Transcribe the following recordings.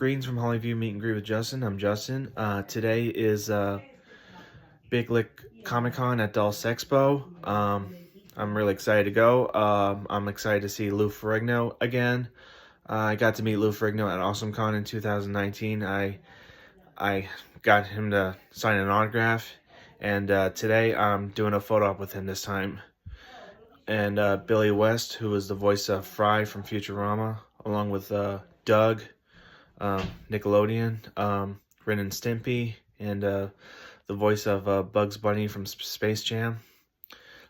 Greetings from Hollyview Meet and Greet with Justin. I'm Justin. Today is Big Lick Comic Con at Dulles Expo. I'm really excited to go. I'm excited to see Lou Ferrigno again. I got to meet Lou Ferrigno at AwesomeCon in 2019. I got him to sign an autograph, and today I'm doing a photo op with him this time. And Billy West, who was the voice of Fry from Futurama, along with Doug, Nickelodeon, Ren and Stimpy, and the voice of Bugs Bunny from Space Jam.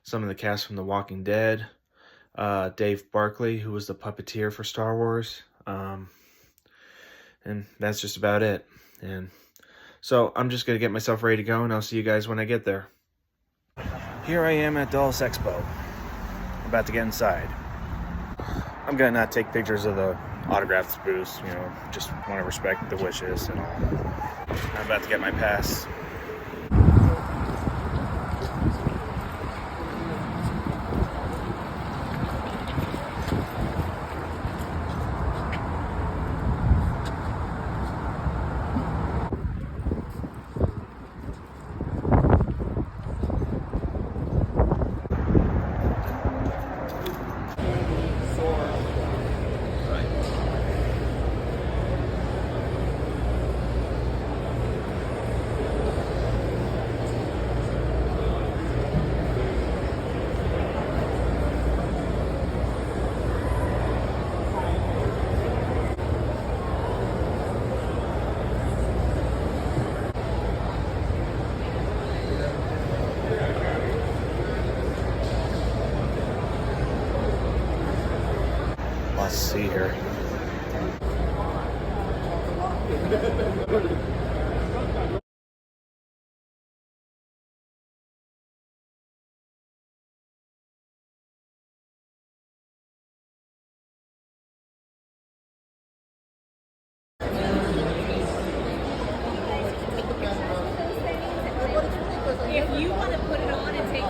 Some of the cast from The Walking Dead, Dave Barkley, who was the puppeteer for Star Wars, and that's just about it. And so I'm just gonna get myself ready to go, and I'll see you guys when I get there. Here I am at Dulles Expo. I'm about to get inside. I'm gonna not take pictures of the autographs booths, just want to respect the wishes and all. I'm about to get my pass. Let's see here. If you want to put it on and take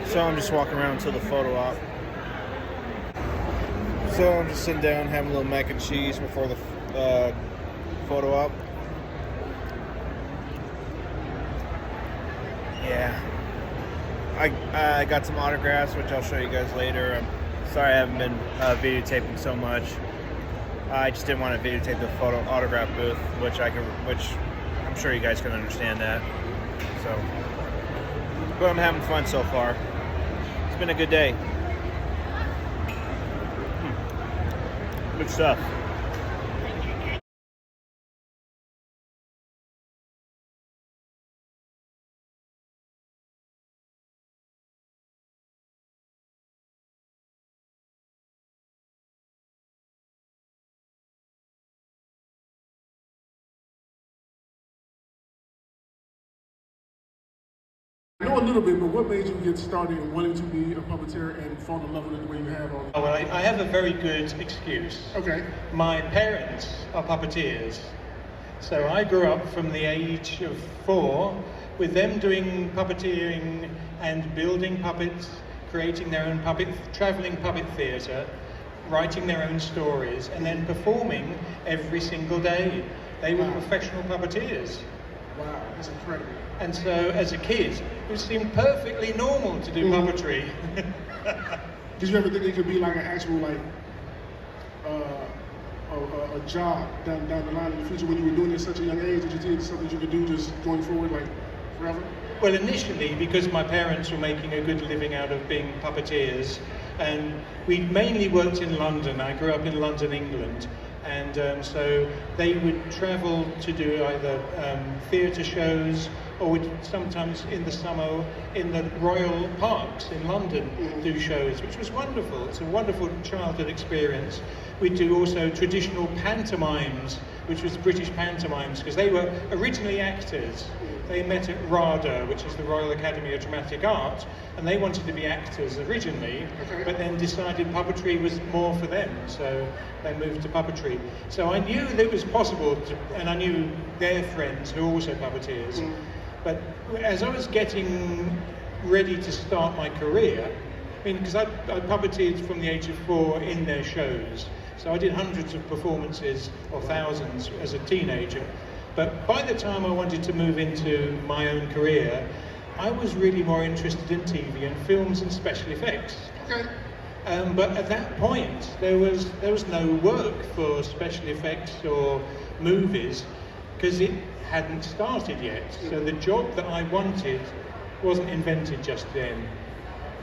So I'm just walking around to the photo op. So I'm just sitting down having a little mac and cheese before the photo op. Yeah. I got some autographs, which I'll show you guys later. I'm sorry I haven't been videotaping so much. I just didn't want to videotape the photo autograph booth, which I'm sure you guys can understand that. So, but I'm having fun so far. It's been a good day. Good stuff. I know a little bit, but what made you get started in wanting to be a puppeteer and fall in love with it the way you have all? Oh, well, I have a very good excuse. Okay. My parents are puppeteers. So I grew up from the age of 4 with them doing puppeteering and building puppets, creating their own traveling puppet theatre, writing their own stories, and then performing every single day. They were professional puppeteers. Wow, that's incredible. And so as a kid, it seemed perfectly normal to do puppetry. Did you ever think it could be like an actual a job down the line in the future when you were doing it at such a young age? Did you think it's something you could do just going forward, like forever? Well, initially, because my parents were making a good living out of being puppeteers, and we mainly worked in London. I grew up in London, England, and so they would travel to do either theatre shows or would sometimes in the summer in the Royal Parks in London do shows, which was wonderful. It's a wonderful childhood experience. We'd do also traditional pantomimes, which was British pantomimes, because they were originally actors. They met at RADA, which is the Royal Academy of Dramatic Art, and they wanted to be actors originally, but then decided puppetry was more for them, so they moved to puppetry. So I knew that it was possible, and I knew their friends who were also puppeteers. But as I was getting ready to start my career. I mean, because I puppeteered from the age of 4 in their shows. So I did hundreds of performances, or thousands, as a teenager. But by the time I wanted to move into my own career, I was really more interested in TV and films and special effects. Okay. But at that point, there was no work for special effects or movies because it hadn't started yet. So the job that I wanted wasn't invented just then.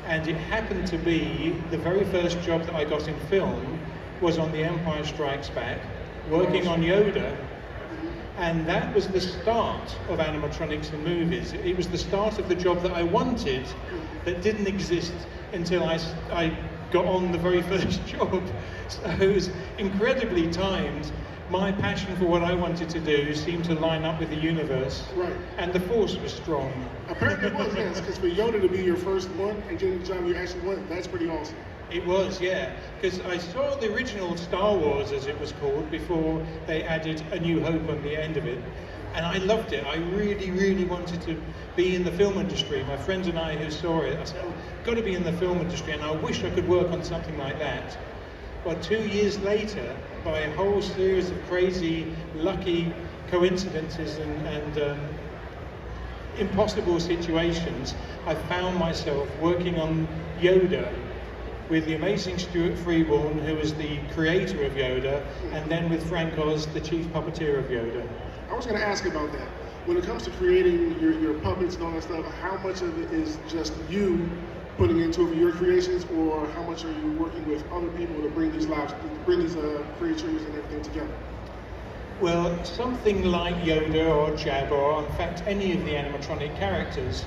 And it happened to be the very first job that I got in film was on The Empire Strikes Back, working on Yoda. And that was the start of animatronics in movies. It was the start of the job that I wanted that didn't exist until I got on the very first job. So it was incredibly timed. My passion for what I wanted to do seemed to line up with the universe. Right. And the force was strong. Apparently it was, yes, because for Yoda to be your first one and getting the job you actually won, that's pretty awesome. It was, yeah, because I saw the original Star Wars, as it was called, before they added A New Hope on the end of it, and I loved it. I really, really wanted to be in the film industry. My friends and I who saw it, I said, oh, I've got to be in the film industry, and I wish I could work on something like that. But 2 years later, by a whole series of crazy, lucky coincidences and impossible situations, I found myself working on Yoda with the amazing Stuart Freeborn, who was the creator of Yoda, and then with Frank Oz, the chief puppeteer of Yoda. I was going to ask about that. When it comes to creating your puppets and all that stuff, how much of it is just you putting into it for your creations, or how much are you working with other people to bring these creatures and everything together? Well, something like Yoda or Jabba, or in fact any of the animatronic characters,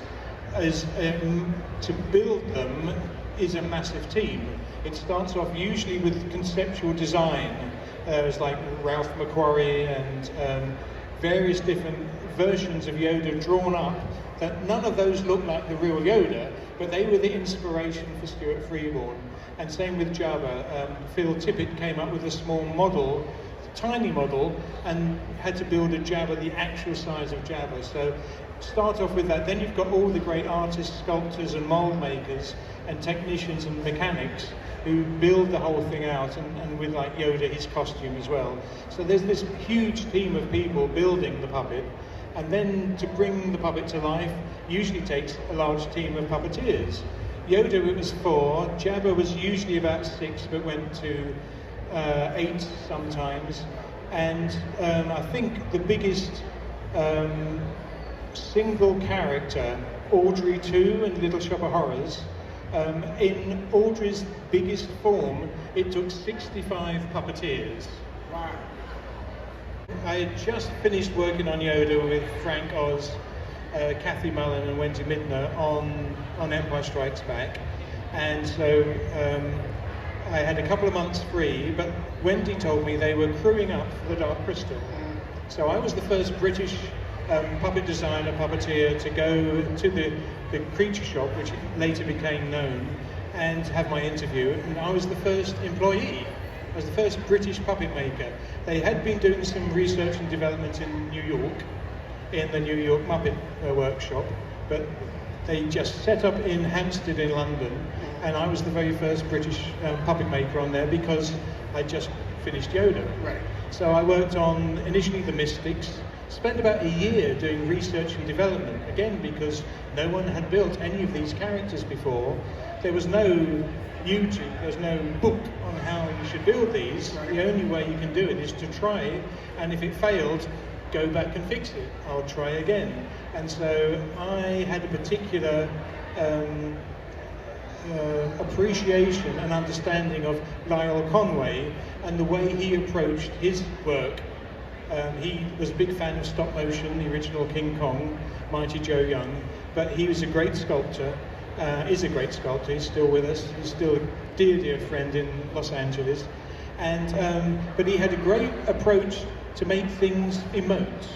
is to build them is a massive team. It starts off usually with conceptual design. There's like Ralph McQuarrie and various different versions of Yoda drawn up, that none of those look like the real Yoda, but they were the inspiration for Stuart Freeborn. And same with Jabba. Phil Tippett came up with a small model, tiny model, and had to build a Jabba the actual size of Jabba. So start off with that. Then you've got all the great artists, sculptors and mold makers and technicians and mechanics who build the whole thing out, and with like Yoda, his costume as well. So there's this huge team of people building the puppet, and then to bring the puppet to life usually takes a large team of puppeteers. Yoda, it was 4, Jabba was usually about 6, but went to 8 sometimes, and I think the biggest single character, Audrey 2 and Little Shop of Horrors, in Audrey's biggest form, it took 65 puppeteers. Wow. I had just finished working on Yoda with Frank Oz, Kathy Mullen and Wendy Midner on Empire Strikes Back, and so I had a couple of months free, but Wendy told me they were crewing up for The Dark Crystal. So I was the first British puppet designer, puppeteer to go to the Creature Shop, which later became known, and have my interview, and I was the first employee. I was the first British puppet maker. They had been doing some research and development in New York, in the New York Muppet Workshop, but they just set up in Hampstead in London, and I was the very first British puppet maker on there because I just finished Yoda. Right. So I worked on initially the Mystics, spent about a year doing research and development, again because no one had built any of these characters before. There was no YouTube, there's no book on how you should build these. The only way you can do it is to try, and if it failed, go back and fix it. I'll try again. And so I had a particular appreciation and understanding of Lyle Conway and the way he approached his work. He was a big fan of stop motion, the original King Kong, Mighty Joe Young, but he was a great sculptor, is a great sculptor, he's still with us, he's still a dear, dear friend in Los Angeles. And but he had a great approach to make things emote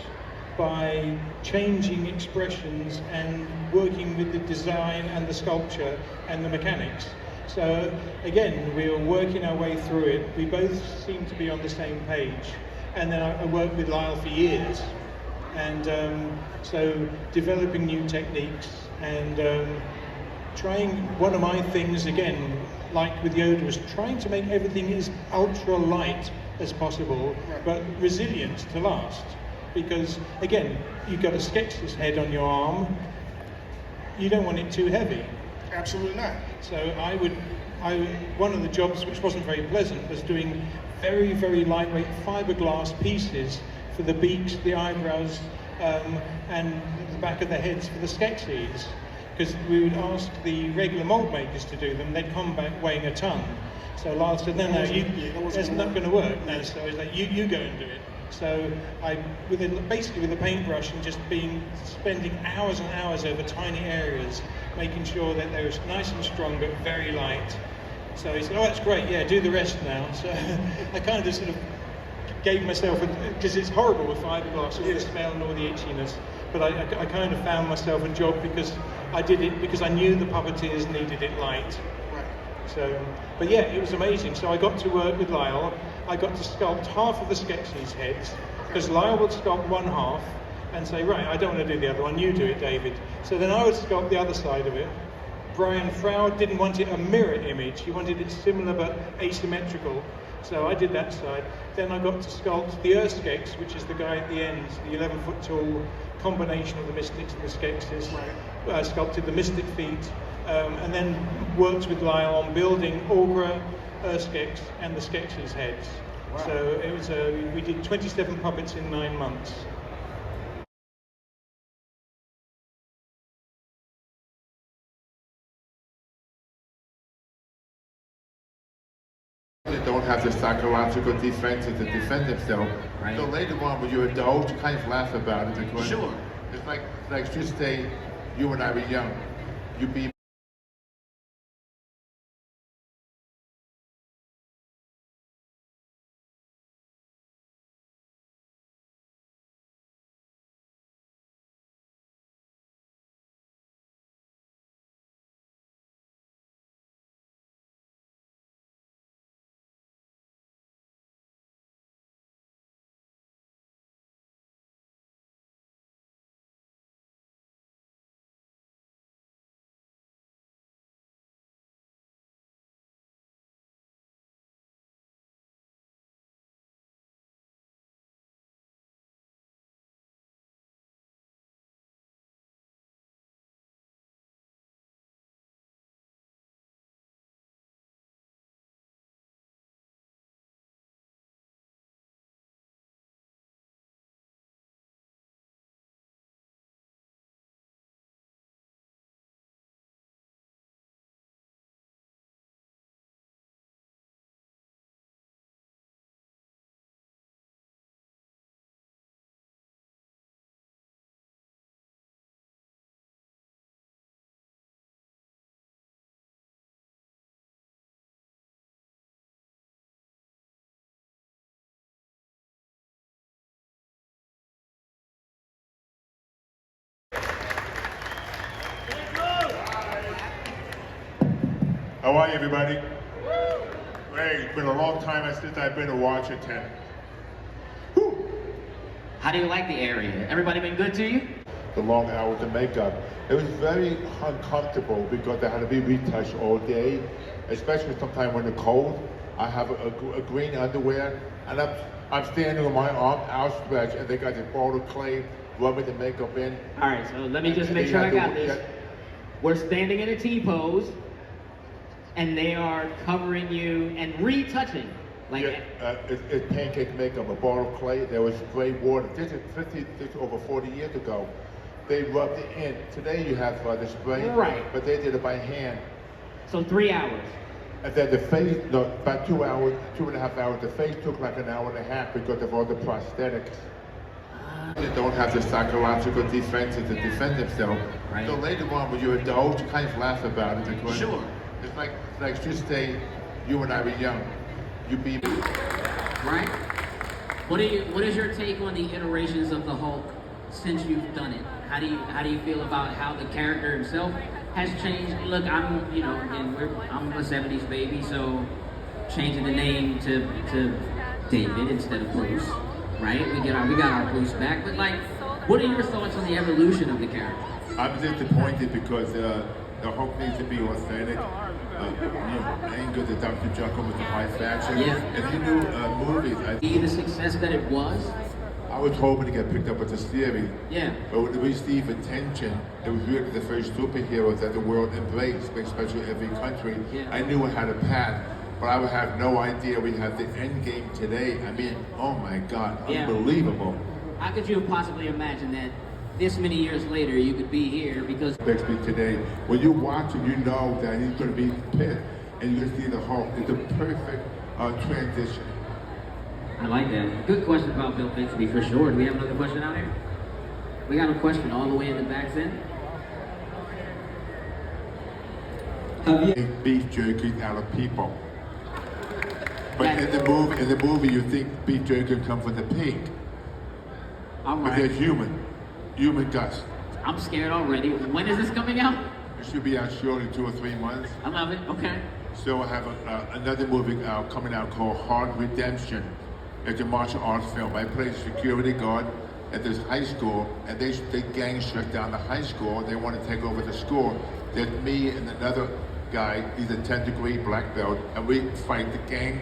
by changing expressions and working with the design and the sculpture and the mechanics. So again, we were working our way through it. We both seemed to be on the same page. And then I worked with Lyle for years. And so developing new techniques and one of my things again, like with Yoda, was trying to make everything as ultra light as possible, but resilient to last. Because again, you've got a Skeksis head on your arm, you don't want it too heavy. Absolutely not. So one of the jobs which wasn't very pleasant was doing very, very lightweight fiberglass pieces for the beaks, the eyebrows, and the back of the heads for the Skeksis. Because we would ask the regular mold makers to do them, they'd come back weighing a ton. So Lyle said, no, that's not going to work. No, so it's like, you go and do it. So basically with a paintbrush and just spending hours and hours over tiny areas, making sure that they were nice and strong but very light. So he said, oh, that's great, yeah, do the rest now. So I kind of sort of gave myself, because it's horrible with fiberglass, all the smell and all the itchiness, but I kind of found myself a job because I did it because I knew the puppeteers needed it light. So, but yeah, it was amazing. So I got to work with Lyle. I got to sculpt half of the Skeksis heads, because Lyle would sculpt one half and say, right, I don't want to do the other one, you do it, David. So then I would sculpt the other side of it. Brian Froud didn't want it a mirror image, he wanted it similar but asymmetrical. So I did that side. Then I got to sculpt the Urskeks, which is the guy at the end, the 11-foot tall combination of the Mystics and the Skeksis. Sculpted the Mystic feet, and then worked with Lyle on building Aughra, Urskeks, and the Skeksis heads. Wow. So it was we did 27 puppets in 9 months. They don't have the psychological defenses to defend themselves. Right. So later on, when you're adult, you kind of laugh about it. Because sure. It's like just say, you and I were young. You be. How are you, everybody? Hey, it's been a long time since I've been to Washington. Whew. How do you like the area? Everybody been good to you? The long hours of makeup. It was very uncomfortable because I had to be retouched all day, especially sometimes when it's cold. I have a green underwear, and I'm standing with my arm outstretched, and they got this ball of clay rubbing the makeup in. All right, so let me just make sure I got this. We're standing in a T-pose, and they are covering you and retouching. Like it's pancake makeup, a ball of clay. There was sprayed water. This is over 40 years ago. They rubbed it in. Today you have the spray, right? But they did it by hand. So 3 hours. And then the face, no, about 2 hours, 2.5 hours. The face took like an hour and a half because of all the prosthetics. They don't have the psychological defenses to defend themselves. Right. So later on, when you're adult, you kind of laugh about it. Because sure. It's like just say, you and I were young. You be. Right. What is your take on the iterations of the Hulk since you've done it? How do you feel about how the character himself has changed? Look, I'm I'm a '70s baby, so changing the name to David instead of Bruce, right? We got our Bruce back, but like, what are your thoughts on the evolution of the character? I'm disappointed because the The Hulk needs to be authentic. Anger the Dr. Jekyll with the high fashion. Yeah. If you knew movies, Be the success that it was. I was hoping to get picked up with this theory. Yeah. But with the received attention, it was really the first superhero that the world embraced, especially every country. Yeah. I knew it had a path, but I would have no idea we have the end game today. I mean, oh my God, Yeah. unbelievable. How could you possibly imagine that this many years later you could be here because Bixby today, when you watch him, you know that he's going to be pissed, and you can see the Hulk. It's a perfect transition. I like that. Good question about Bill Bixby for sure. Do we have another question out here? We got a question all the way in the back then. Make beef jerky out of people. But in the movie, you think beef jerky comes from the pig, All but they're right. human guts. I'm scared already. When is this coming out? It should be out shortly, 2 or 3 months. I love it. Okay. So I have another movie coming out called Hard Redemption. It's a martial arts film. I play a security guard at this high school, and they gang shut down the high school. They want to take over the school. There's me and another guy. He's a 10th-degree black belt, and we fight the gang.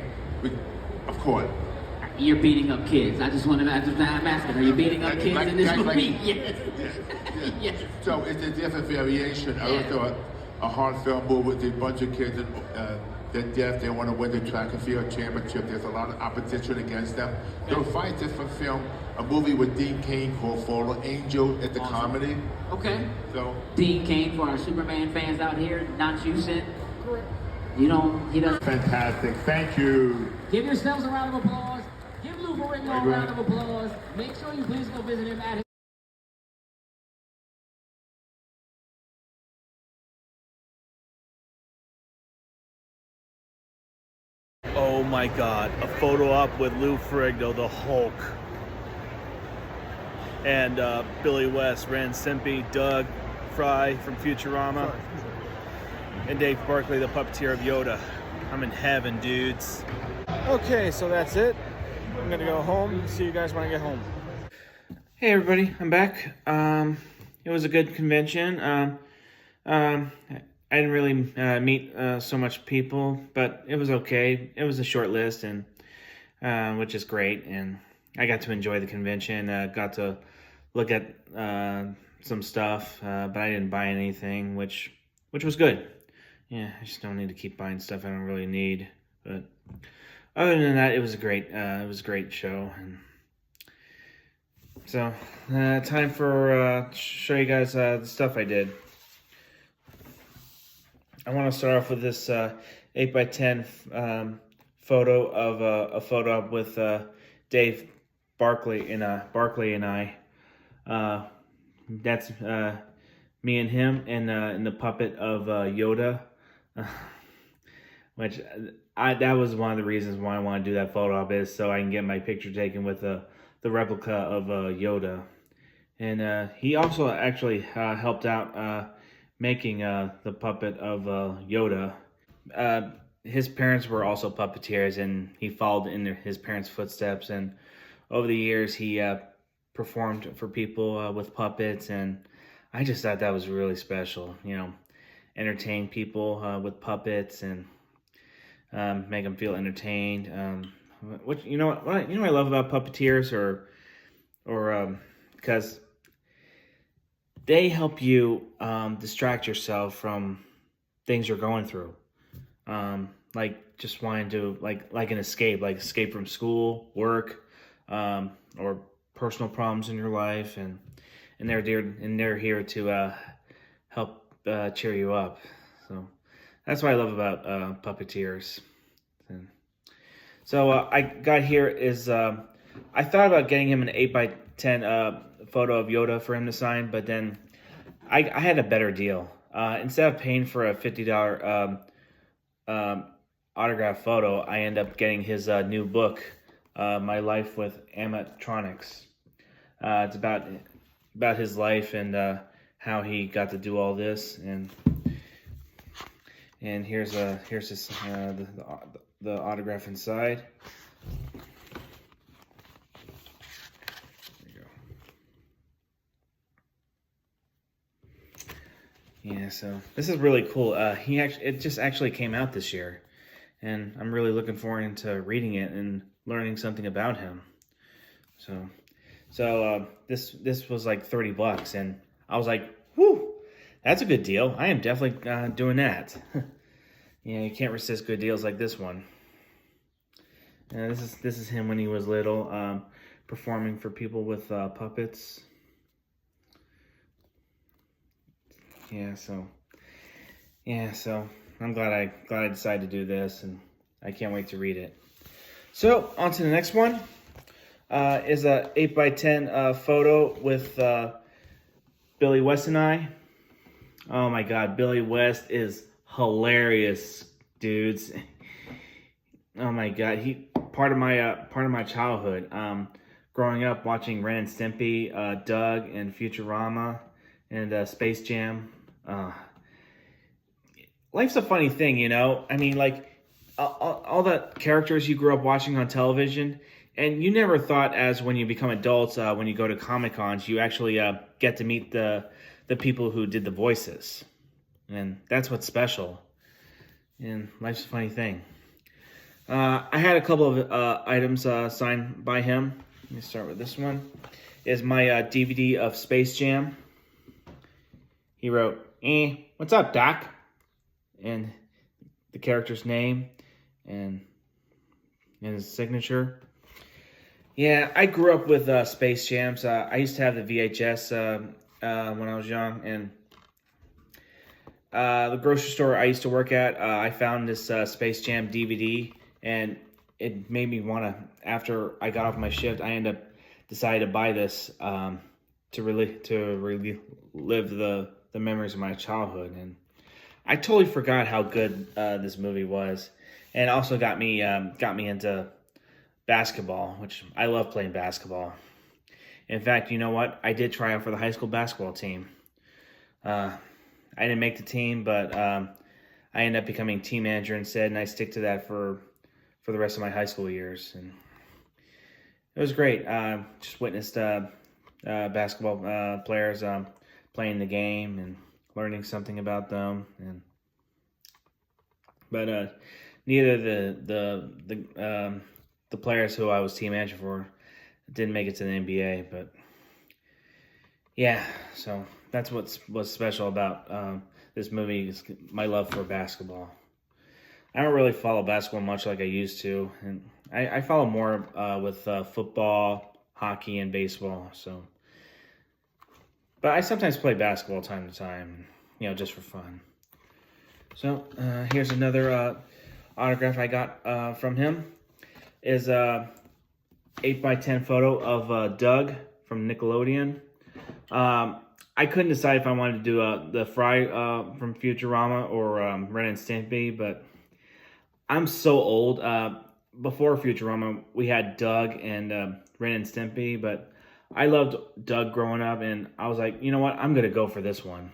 Of course. You're beating up kids. I just want to I'm asking, are you beating up kids in this movie? Yes. Yes. So it's a different variation. I Yeah. also a hard film movie with a bunch of kids and they're deaf. They want to win the track and field championship. There's a lot of opposition against them. They'll fight different film. A movie with Dean Cain called Fallen Angel at the comedy. Okay. So Dean Cain for our Superman fans out here, not you, Sid. You don't, he doesn't. fantastic. Thank you. Give yourselves a round of applause. Give Lou Ferrigno a Agree. round of applause. Make sure you please go visit him at his Oh my God, a photo op with Lou Ferrigno, the Hulk. And Billy West, Ren Stimpy, Doug Fry from Futurama. And Dave Barkley, the puppeteer of Yoda. I'm in heaven, dudes. Okay, so that's it. I'm gonna go home. See you guys when I get home. Hey everybody, I'm back. It was a good convention. I didn't really meet so much people, but it was okay. It was a short list, and which is great. And I got to enjoy the convention. Got to look at some stuff, but I didn't buy anything, which was good. Yeah, I just don't need to keep buying stuff I don't really need. But other than that, it was a great show. And so, time for show you guys the stuff I did. I want to start off with this 8x10 photo of a photo op with Dave Barkley and I. That's me and him and the puppet of Yoda, which that was one of the reasons why I want to do that photo op, is so I can get my picture taken with the replica of Yoda. And he also actually helped out making the puppet of Yoda. His parents were also puppeteers, and he followed in his parents' footsteps. And over the years, he performed for people with puppets, and I just thought that was really special. You know, entertain people with puppets and make them feel entertained. What I love about puppeteers, or because they help you distract yourself from things you're going through. Like just wanting to like an escape from school, work, or personal problems in your life, and they're here to help cheer you up. So that's what I love about puppeteers. And so I got here is I thought about getting him an 8x10 photo of Yoda for him to sign, but then I had a better deal. Instead of paying for a $50 autograph photo, I end up getting his new book, My Life with Animatronics. It's about his life and how he got to do all this, and here's his the autograph inside. Yeah, so this is really cool. It just actually came out this year, and I'm really looking forward to reading it and learning something about him. So this was like $30, and I was like, whew, that's a good deal. I am definitely doing that. Yeah, you can't resist good deals like this one. This is him when he was little, performing for people with puppets. Yeah, so I'm glad I decided to do this, and I can't wait to read it. So on to the next one. Is a 8x10 photo with Billy West and I. Oh my God, Billy West is hilarious, dudes. Oh my God, he part of my childhood. Growing up watching Ren and Stimpy, Doug, and Futurama, and Space Jam. Life's a funny thing, you know. I mean, like all the characters you grew up watching on television, and you never thought, as when you become adults, when you go to Comic-Cons, you actually get to meet the people who did the voices, and that's what's special. And life's a funny thing. I had a couple of items signed by him. Let me start with this one. Is my DVD of Space Jam. He wrote, "What's up, Doc?" And the character's name and his signature. Yeah, I grew up with Space Jams. I used to have the VHS when I was young, and the grocery store I used to work at, I found this Space Jam DVD, and it made me want to, after I got off my shift, I decided to buy this to relive the memories of my childhood. And I totally forgot how good this movie was, and also got me into basketball, which I love playing basketball. In fact, you know what? I did try out for the high school basketball team. I didn't make the team, but I ended up becoming team manager instead, and I stick to that for the rest of my high school years. And it was great. Just witnessed basketball players playing the game and learning something about them. But neither the players who I was team manager for didn't make it to the NBA. But yeah, so that's what's special about this movie, is my love for basketball. I don't really follow basketball much like I used to, and I follow more with football, hockey, and baseball. So, but I sometimes play basketball time to time, you know, just for fun. So here's another autograph I got from him. Is a 8x10 photo of Doug from Nickelodeon. I couldn't decide if I wanted to do the Fry from Futurama or Ren and Stimpy, but I'm so old. Before Futurama, we had Doug and Ren and Stimpy, but I loved Doug growing up, and I was like, you know what? I'm going to go for this one.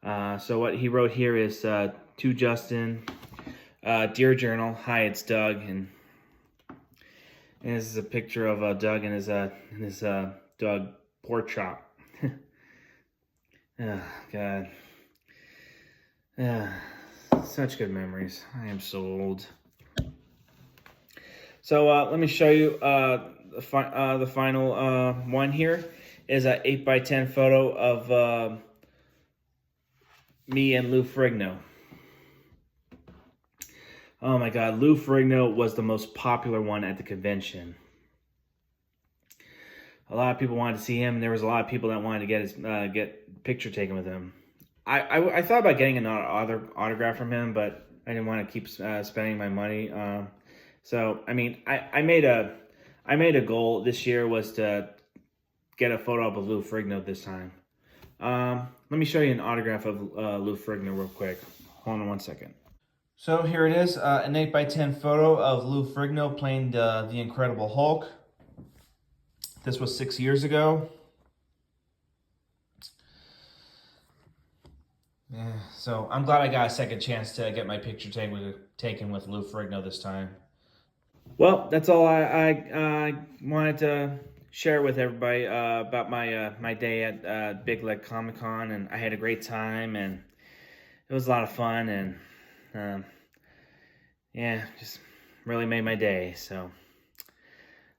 So what he wrote here is, to Justin, Dear Journal, hi, it's Doug, and this is a picture of Doug and his Doug pork chop. Oh, God. Such good memories. I am so old. So let me show you the final one here. Is an 8x10 photo of me and Lou Ferrigno. Oh my God, Lou Ferrigno was the most popular one at the convention. A lot of people wanted to see him, and there was a lot of people that wanted to get a picture taken with him. I thought about getting an autograph from him, but I didn't want to keep spending my money. So I mean, I made a goal this year was to get a photo up of Lou Ferrigno this time. Let me show you an autograph of Lou Ferrigno real quick. Hold on one second. So here it is, an 8x10 photo of Lou Ferrigno playing the Incredible Hulk. This was 6 years ago. Yeah, so I'm glad I got a second chance to get my picture taken with Lou Ferrigno this time. Well, that's all I wanted to share with everybody about my day at Big Lick Comic Con, and I had a great time, and it was a lot of fun, and yeah, just really made my day. So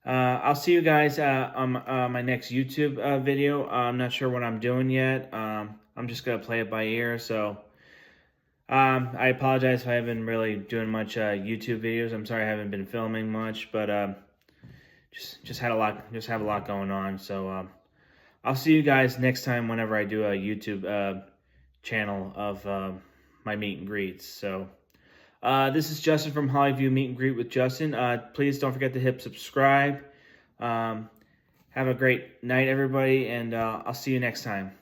I'll see you guys on my next YouTube video. I'm not sure what I'm doing yet. I'm just gonna play it by ear. So I apologize if I haven't been really doing much YouTube videos. I'm sorry I haven't been filming much, but just have a lot going on. So I'll see you guys next time whenever I do a YouTube channel of my meet and greets. So this is Justin from Hollyview Meet and Greet with Justin. Please don't forget to hit subscribe. Have a great night, everybody, and I'll see you next time.